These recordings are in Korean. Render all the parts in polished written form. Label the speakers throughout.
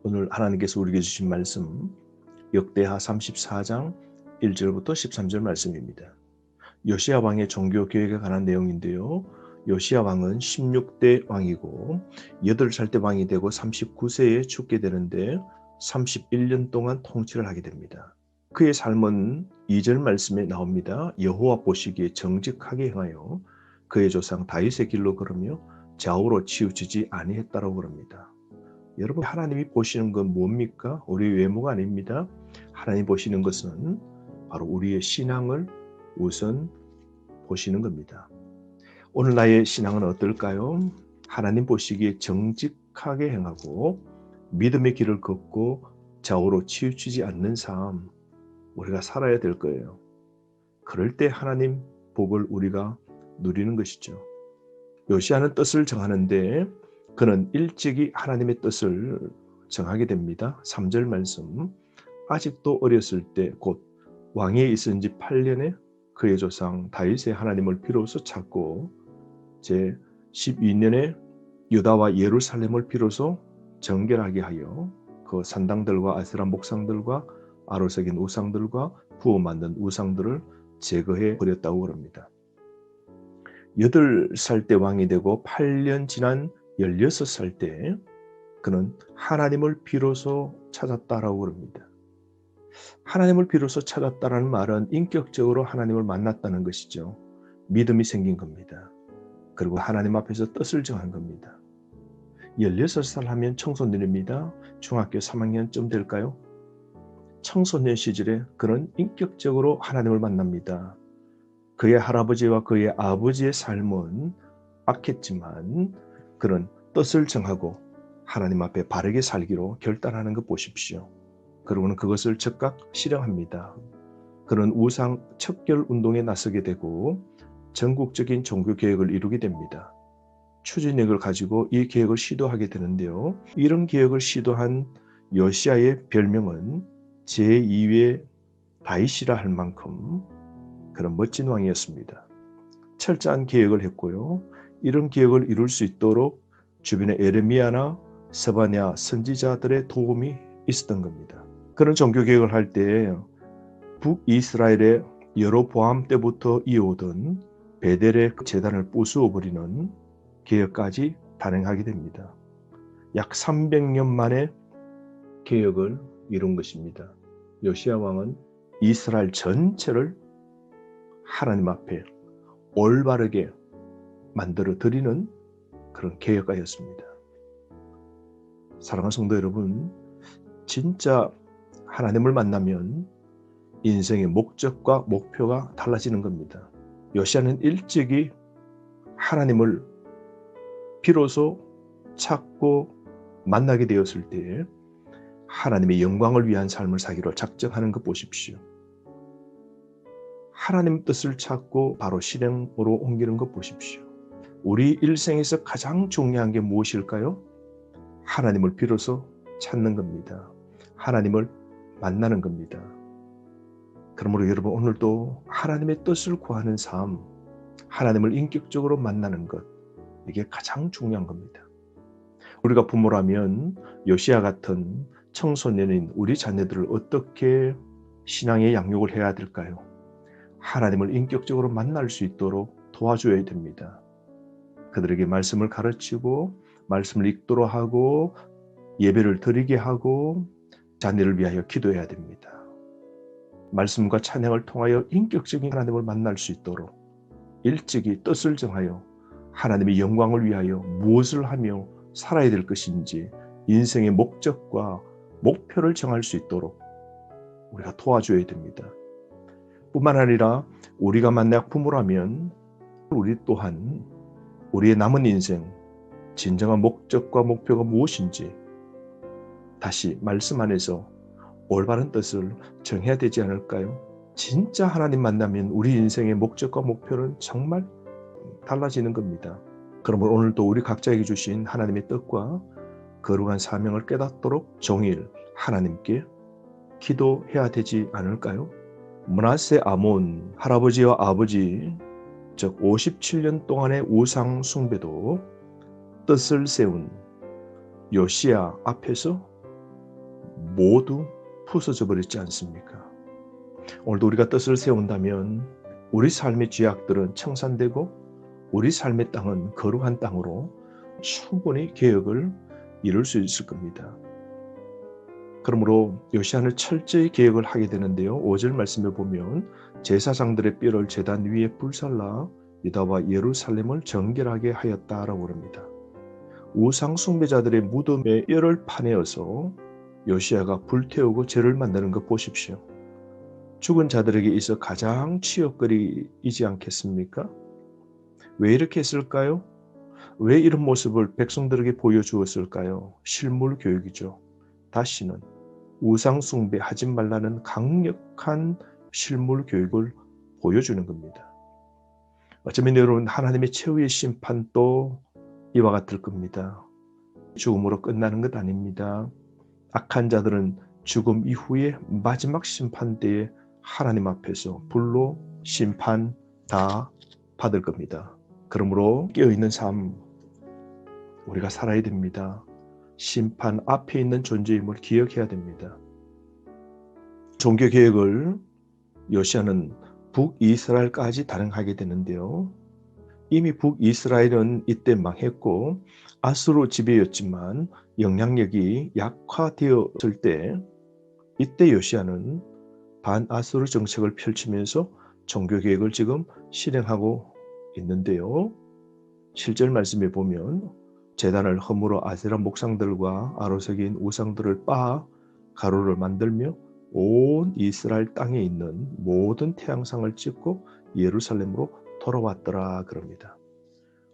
Speaker 1: 오늘 하나님께서 우리에게 주신 말씀 역대하 34장 1절부터 13절 말씀입니다. 요시야 왕의 종교 개혁에 관한 내용인데요. 요시야 왕은 16대 왕이고 8살 때 왕이 되고 39세에 죽게 되는데 31년 동안 통치를 하게 됩니다. 그의 삶은 2절 말씀에 나옵니다. 여호와 보시기에 정직하게 행하여 그의 조상 다윗의 길로 걸으며 좌우로 치우치지 아니했다라고 그럽니다. 여러분, 하나님이 보시는 건 뭡니까? 우리 외모가 아닙니다. 하나님 보시는 것은 바로 우리의 신앙을 우선 보시는 겁니다. 오늘 나의 신앙은 어떨까요? 하나님 보시기에 정직하게 행하고 믿음의 길을 걷고 좌우로 치우치지 않는 삶, 우리가 살아야 될 거예요. 그럴 때 하나님 복을 우리가 누리는 것이죠. 요시야는 뜻을 정하는데 그는 일찍이 하나님의 뜻을 정하게 됩니다. 3절 말씀, 아직도 어렸을 때 곧 왕위에 있은 지 8년에 그의 조상 다윗의 하나님을 비로소 찾고 제 12년에 유다와 예루살렘을 비로소 정결하게 하여 그 산당들과 아세라 목상들과 아로새긴 우상들과 부어 만든 우상들을 제거해 버렸다고 그럽니다. 8살 때 왕이 되고 8년 지난 16살 때 그는 하나님을 비로소 찾았다라고 그럽니다. 하나님을 비로소 찾았다라는 말은 인격적으로 하나님을 만났다는 것이죠. 믿음이 생긴 겁니다. 그리고 하나님 앞에서 뜻을 정한 겁니다. 16살 하면 청소년입니다. 중학교 3학년쯤 될까요? 청소년 시절에 그는 인격적으로 하나님을 만납니다. 그의 할아버지와 그의 아버지의 삶은 악했지만 그는 뜻을 정하고 하나님 앞에 바르게 살기로 결단하는 것 보십시오. 그리고는 그것을 즉각 실행합니다. 그는 우상 척결 운동에 나서게 되고 전국적인 종교 개혁을 이루게 됩니다. 추진력을 가지고 이 개혁을 시도하게 되는데요. 이런 개혁을 시도한 요시야의 별명은 제2의 다윗이라 할 만큼 그런 멋진 왕이었습니다. 철저한 개혁을 했고요. 이런 개혁을 이룰 수 있도록 주변에 에레미야나 스바냐 선지자들의 도움이 있었던 겁니다. 그런 종교개혁을 할 때 북이스라엘의 여로보암 때부터 이어오던 베델의 제단을 부수어버리는 개혁까지 단행하게 됩니다. 약 300년 만에 개혁을 이룬 것입니다. 요시야 왕은 이스라엘 전체를 하나님 앞에 올바르게 만들어 드리는 그런 개혁가였습니다. 사랑하는 성도 여러분, 진짜 하나님을 만나면 인생의 목적과 목표가 달라지는 겁니다. 요시야는 일찍이 하나님을 비로소 찾고 만나게 되었을 때 하나님의 영광을 위한 삶을 살기로 작정하는 것 보십시오. 하나님 뜻을 찾고 바로 실행으로 옮기는 것 보십시오. 우리 일생에서 가장 중요한 게 무엇일까요? 하나님을 비로소 찾는 겁니다. 하나님을 만나는 겁니다. 그러므로 여러분, 오늘도 하나님의 뜻을 구하는 삶, 하나님을 인격적으로 만나는 것, 이게 가장 중요한 겁니다. 우리가 부모라면 요시야 같은 청소년인 우리 자녀들을 어떻게 신앙의 양육을 해야 될까요? 하나님을 인격적으로 만날 수 있도록 도와줘야 됩니다. 그들에게 말씀을 가르치고 말씀을 읽도록 하고 예배를 드리게 하고 자녀를 위하여 기도해야 됩니다. 말씀과 찬양을 통하여 인격적인 하나님을 만날 수 있도록 일찍이 뜻을 정하여 하나님의 영광을 위하여 무엇을 하며 살아야 될 것인지 인생의 목적과 목표를 정할 수 있도록 우리가 도와줘야 됩니다. 뿐만 아니라 우리가 만약 부모라면 우리 또한 우리의 남은 인생 진정한 목적과 목표가 무엇인지 다시 말씀 안에서 올바른 뜻을 정해야 되지 않을까요? 진짜 하나님 만나면 우리 인생의 목적과 목표는 정말 달라지는 겁니다. 그러므로 오늘도 우리 각자에게 주신 하나님의 뜻과 거룩한 사명을 깨닫도록 종일 하나님께 기도해야 되지 않을까요? 므낫세 아몬 할아버지와 아버지 즉 57년 동안의 우상 숭배도 뜻을 세운 요시야 앞에서 모두 부서져 버렸지 않습니까? 오늘도 우리가 뜻을 세운다면 우리 삶의 죄악들은 청산되고 우리 삶의 땅은 거룩한 땅으로 충분히 개혁을 이룰 수 있을 겁니다. 그러므로 요시야는 철저히 개혁을 하게 되는데요. 5절 말씀에 보면 제사장들의 뼈를 제단 위에 불살라 유다와 예루살렘을 정결하게 하였다라고 합니다. 우상 숭배자들의 무덤에 뼈를 파내어서 요시야가 불태우고 죄를 만드는 것 보십시오. 죽은 자들에게 있어 가장 치욕거리이지 않겠습니까? 왜 이렇게 했을까요? 왜 이런 모습을 백성들에게 보여주었을까요? 실물 교육이죠. 다시는 우상 숭배하지 말라는 강력한 실물 교육을 보여주는 겁니다. 어쩌면 여러분 하나님의 최후의 심판도 이와 같을 겁니다. 죽음으로 끝나는 것 아닙니다. 악한 자들은 죽음 이후에 마지막 심판 때에 하나님 앞에서 불로 심판 다 받을 겁니다. 그러므로 깨어있는 삶 우리가 살아야 됩니다. 심판 앞에 있는 존재임을 기억해야 됩니다. 종교개혁을 요시야는 북이스라엘까지 단행하게 되는데요. 이미 북이스라엘은 이때 망했고 아수르 지배였지만 영향력이 약화되었을 때 이때 요시야는 반아수르 정책을 펼치면서 종교개혁을 지금 실행하고 있는데요. 7절 말씀에 보면 제단을 허물어 아세라 목상들과 아로색인 우상들을 빻아 가루를 만들며 온 이스라엘 땅에 있는 모든 태양상을 찍고 예루살렘으로 돌아왔더라 그럽니다.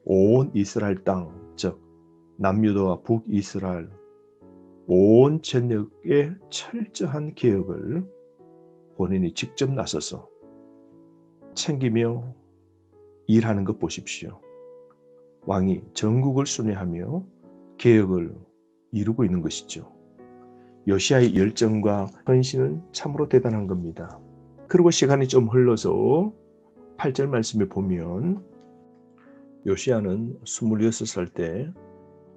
Speaker 1: 온 이스라엘 땅, 즉 남유다와 북이스라엘 온 전역의 철저한 개혁을 본인이 직접 나서서 챙기며 일하는 것 보십시오. 왕이 전국을 순회하며 개혁을 이루고 있는 것이죠. 요시야의 열정과 헌신은 참으로 대단한 겁니다. 그리고 시간이 좀 흘러서 8절 말씀에 보면 요시야는 26살 때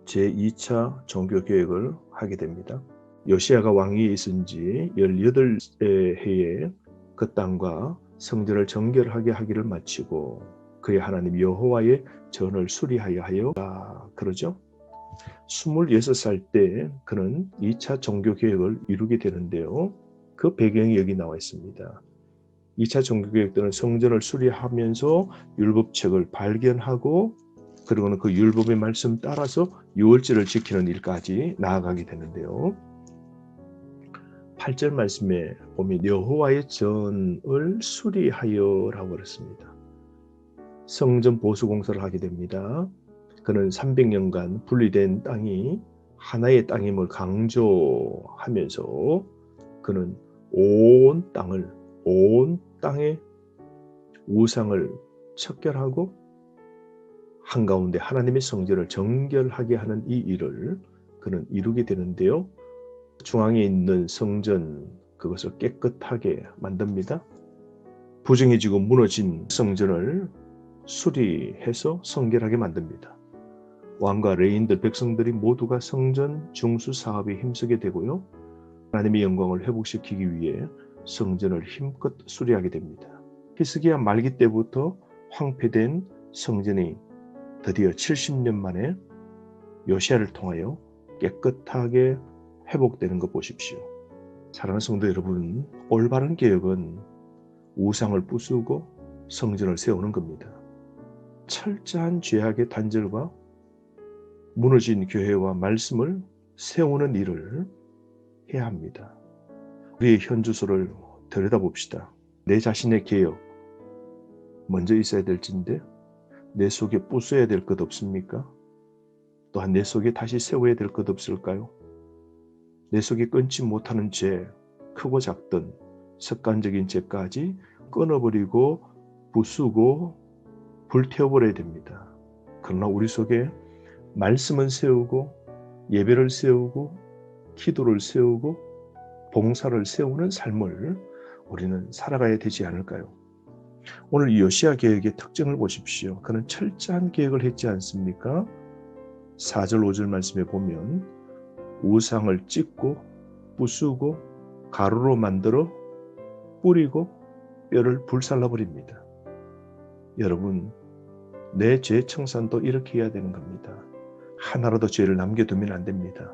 Speaker 1: 제2차 종교개혁을 하게 됩니다. 요시야가 왕위에 있은 지 18해에 그 땅과 성전을 정결하게 하기를 마치고 그의 하나님 여호와의 전을 수리하여 그러죠. 26살 때 그는 2차 종교개혁을 이루게 되는데요. 그 배경이 여기 나와 있습니다. 2차 종교개혁 때는 성전을 수리하면서 율법책을 발견하고 그리고는 그 율법의 말씀 따라서 유월절을 지키는 일까지 나아가게 되는데요. 8절 말씀에 보면 여호와의 전을 수리하여라고 그랬습니다. 성전 보수 공사를 하게 됩니다. 그는 300년간 분리된 땅이 하나의 땅임을 강조하면서 그는 온 땅의 우상을 척결하고 한가운데 하나님의 성전을 정결하게 하는 이 일을 그는 이루게 되는데요. 중앙에 있는 성전 그것을 깨끗하게 만듭니다. 부정해지고 무너진 성전을 수리해서 성결하게 만듭니다. 왕과 레인들 백성들이 모두가 성전 중수 사업에 힘쓰게 되고요. 하나님의 영광을 회복시키기 위해 성전을 힘껏 수리하게 됩니다. 히스기야 말기 때부터 황폐된 성전이 드디어 70년 만에 요시야를 통하여 깨끗하게 회복되는 것 보십시오. 사랑하는 성도 여러분, 올바른 개혁은 우상을 부수고 성전을 세우는 겁니다. 철저한 죄악의 단절과 무너진 교회와 말씀을 세우는 일을 해야 합니다. 우리의 현주소를 들여다봅시다. 내 자신의 개혁 먼저 있어야 될진데 내 속에 부숴야 될 것 없습니까? 또한 내 속에 다시 세워야 될 것 없을까요? 내 속에 끊지 못하는 죄, 크고 작든 습관적인 죄까지 끊어버리고 부수고 불태워버려야 됩니다. 그러나 우리 속에 말씀을 세우고 예배를 세우고 기도를 세우고 봉사를 세우는 삶을 우리는 살아가야 되지 않을까요? 오늘 이 요시야 계획의 특징을 보십시오. 그는 철저한 계획을 했지 않습니까? 4절 5절 말씀에 보면 우상을 찍고 부수고 가루로 만들어 뿌리고 뼈를 불살라 버립니다. 여러분, 내 죄 청산도 이렇게 해야 되는 겁니다. 하나라도 죄를 남겨두면 안 됩니다.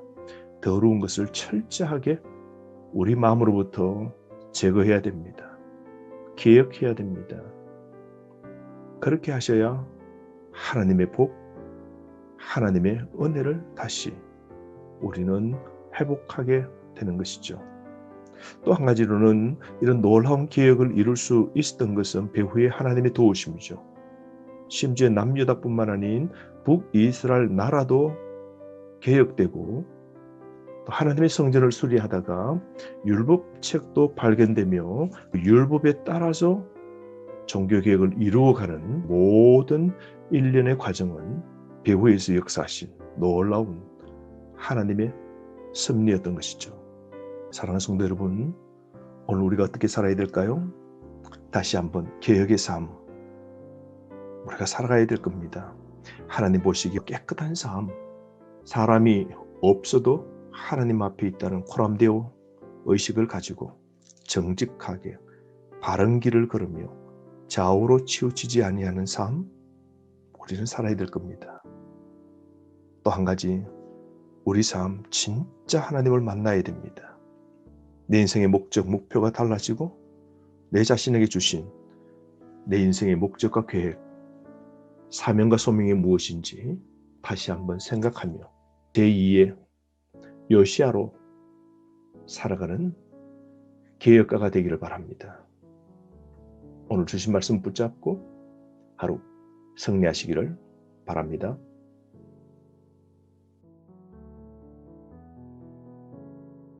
Speaker 1: 더러운 것을 철저하게 우리 마음으로부터 제거해야 됩니다. 개혁해야 됩니다. 그렇게 하셔야 하나님의 복, 하나님의 은혜를 다시 우리는 회복하게 되는 것이죠. 또 한 가지로는 이런 놀라운 개혁을 이룰 수 있었던 것은 배후에 하나님의 도우심이죠. 심지어 남유다뿐만 아닌 북이스라엘 나라도 개혁되고 또 하나님의 성전을 수리하다가 율법책도 발견되며 율법에 따라서 종교개혁을 이루어가는 모든 일련의 과정은 배후에서 역사하신 놀라운 하나님의 섭리였던 것이죠. 사랑하는 성도 여러분, 오늘 우리가 어떻게 살아야 될까요? 다시 한번 개혁의 삶 우리가 살아가야 될 겁니다. 하나님 보시기에 깨끗한 삶, 사람이 없어도 하나님 앞에 있다는 코람데오 의식을 가지고 정직하게 바른 길을 걸으며 좌우로 치우치지 아니하는 삶, 우리는 살아야 될 겁니다. 또 한 가지, 우리 삶 진짜 하나님을 만나야 됩니다. 내 인생의 목적, 목표가 달라지고 내 자신에게 주신 내 인생의 목적과 계획, 사명과 소명이 무엇인지 다시 한번 생각하며 제2의 요시아로 살아가는 개혁가가 되기를 바랍니다. 오늘 주신 말씀 붙잡고 하루 승리하시기를 바랍니다.